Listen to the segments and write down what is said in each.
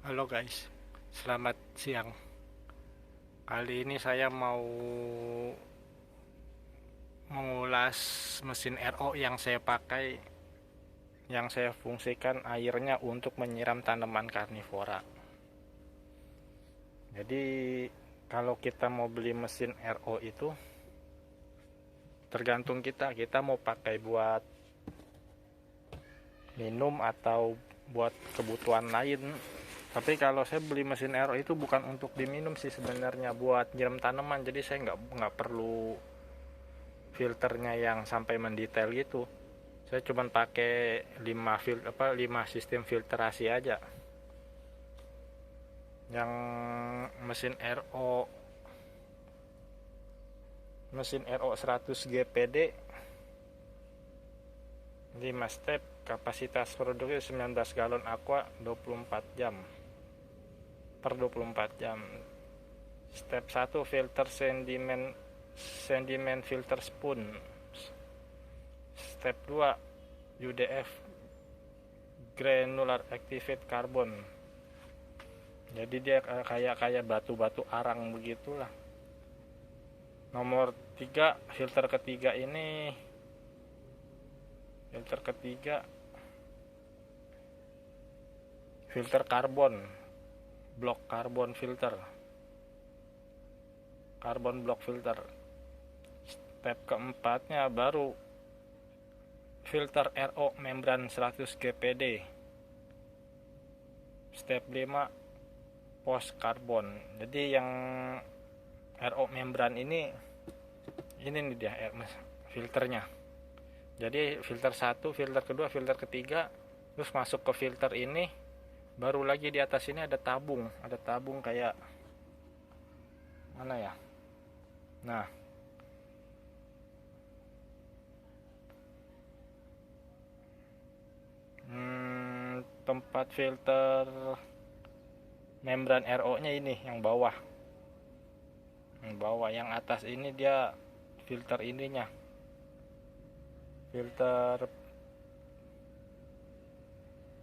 Halo guys, selamat siang. Kali ini saya mau mengulas mesin RO yang saya pakai, yang saya fungsikan airnya untuk menyiram tanaman karnivora. Jadi kalau kita mau beli mesin RO itu tergantung kita mau pakai buat minum atau buat kebutuhan lain. Tapi kalau saya beli mesin RO itu bukan untuk diminum sih sebenarnya, buat nyiram tanaman. Jadi saya nggak perlu filternya yang sampai mendetail gitu. Saya cuma pakai 5 sistem filtrasi aja. Yang mesin RO mesin RO 100 GPD 5 step, kapasitas produknya 19 galon aqua 24 jam per 24 jam. Step 1 filter sedimen filter spoon. Step 2 UDF granular activated carbon. Jadi dia kayak batu-batu arang begitulah. Nomor 3 filter ketiga filter karbon block carbon filter. Carbon block filter. Step keempatnya baru filter RO membran 100 GPD. Step 5 post carbon. Jadi yang RO membran ini nih dia filternya. Jadi filter 1, filter kedua, filter ketiga, terus masuk ke filter ini, baru lagi di atas ini ada tabung kayak mana ya. Nah, tempat filter membran RO nya ini yang bawah. Yang atas ini dia filter ininya, filter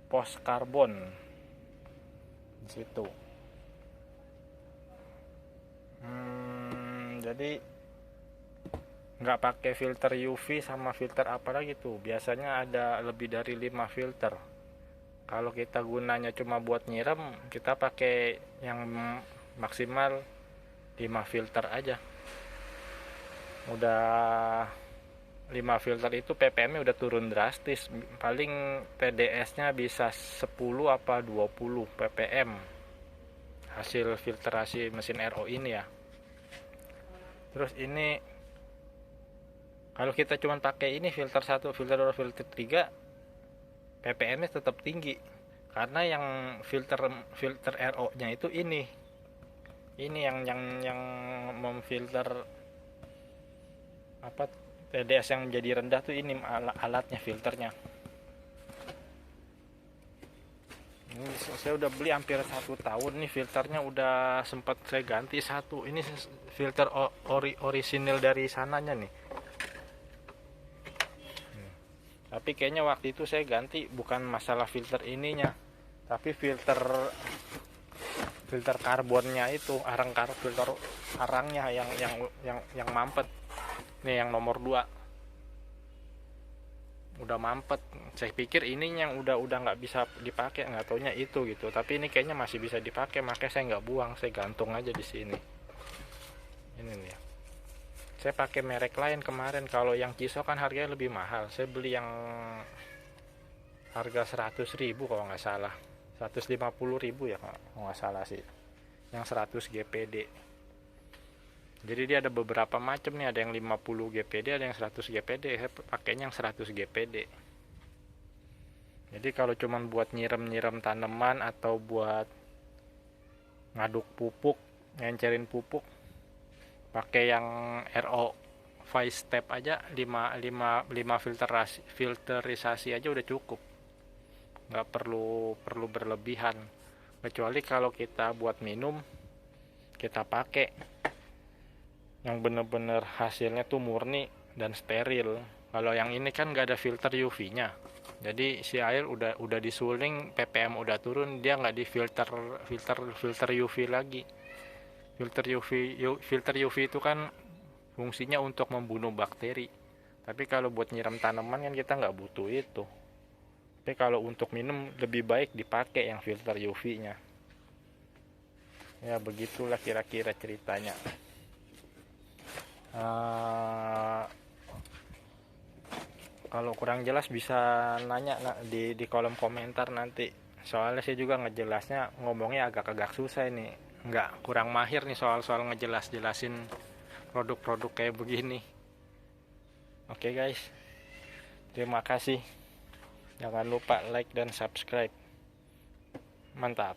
post karbon di situ. Jadi nggak pakai filter UV sama filter apa lagi tuh, biasanya ada lebih dari 5 filter. Kalau kita gunanya cuma buat nyiram, kita pakai yang maksimal 5 filter aja. Udah 5 filter itu ppm nya udah turun drastis. Paling TDS nya bisa 10 apa 20 ppm hasil filtrasi mesin RO ini ya. Terus ini kalau kita cuma pakai ini filter 1, filter 2, filter 3, ppm nya tetap tinggi. Karena yang filter RO nya itu ini yang memfilter apa TDS yang menjadi rendah tuh, ini alatnya, filternya. Ini saya udah beli hampir 1 tahun nih, filternya udah sempat saya ganti satu. Ini filter orisinil dari sananya nih. Tapi kayaknya waktu itu saya ganti bukan masalah filter ininya, tapi filter karbonnya itu, filter arangnya yang mampet. Nih yang nomor 2 udah mampet. Saya pikir ini yang udah nggak bisa dipakai, nggak taunya itu gitu. Tapi ini kayaknya masih bisa dipakai, makanya saya nggak buang, saya gantung aja di sini. Ini nih. Saya pakai merek lain kemarin. Kalau yang Kiso kan harganya lebih mahal. Saya beli yang harga 100.000 kalau nggak salah. 150.000 ya kalau nggak salah sih. Yang 100 GPD. Jadi dia ada beberapa macam nih, ada yang 50 GPD, ada yang 100 GPD. Saya pakainya yang 100 GPD. Jadi kalau cuman buat nyiram tanaman atau buat ngaduk pupuk, ngencerin pupuk, pakai yang RO 5 step aja, 5 filterisasi aja udah cukup. Nggak perlu berlebihan. Kecuali kalau kita buat minum, kita pakai yang bener-bener hasilnya tuh murni dan steril. Kalau yang ini kan nggak ada filter UV-nya, Jadi si air udah disuling, ppm udah turun, dia nggak di filter UV lagi. Filter UV itu kan fungsinya untuk membunuh bakteri, tapi kalau buat nyiram tanaman kan kita nggak butuh itu. Tapi kalau untuk minum lebih baik dipakai yang filter UV-nya. Ya begitulah kira-kira ceritanya. Kalau kurang jelas bisa nanya di kolom komentar nanti. Soalnya saya juga ngejelasnya ngomongnya agak-agak susah ini. Nggak, kurang mahir nih soal jelasin produk-produk kayak begini. Oke guys, terima kasih. Jangan lupa like dan subscribe. Mantap.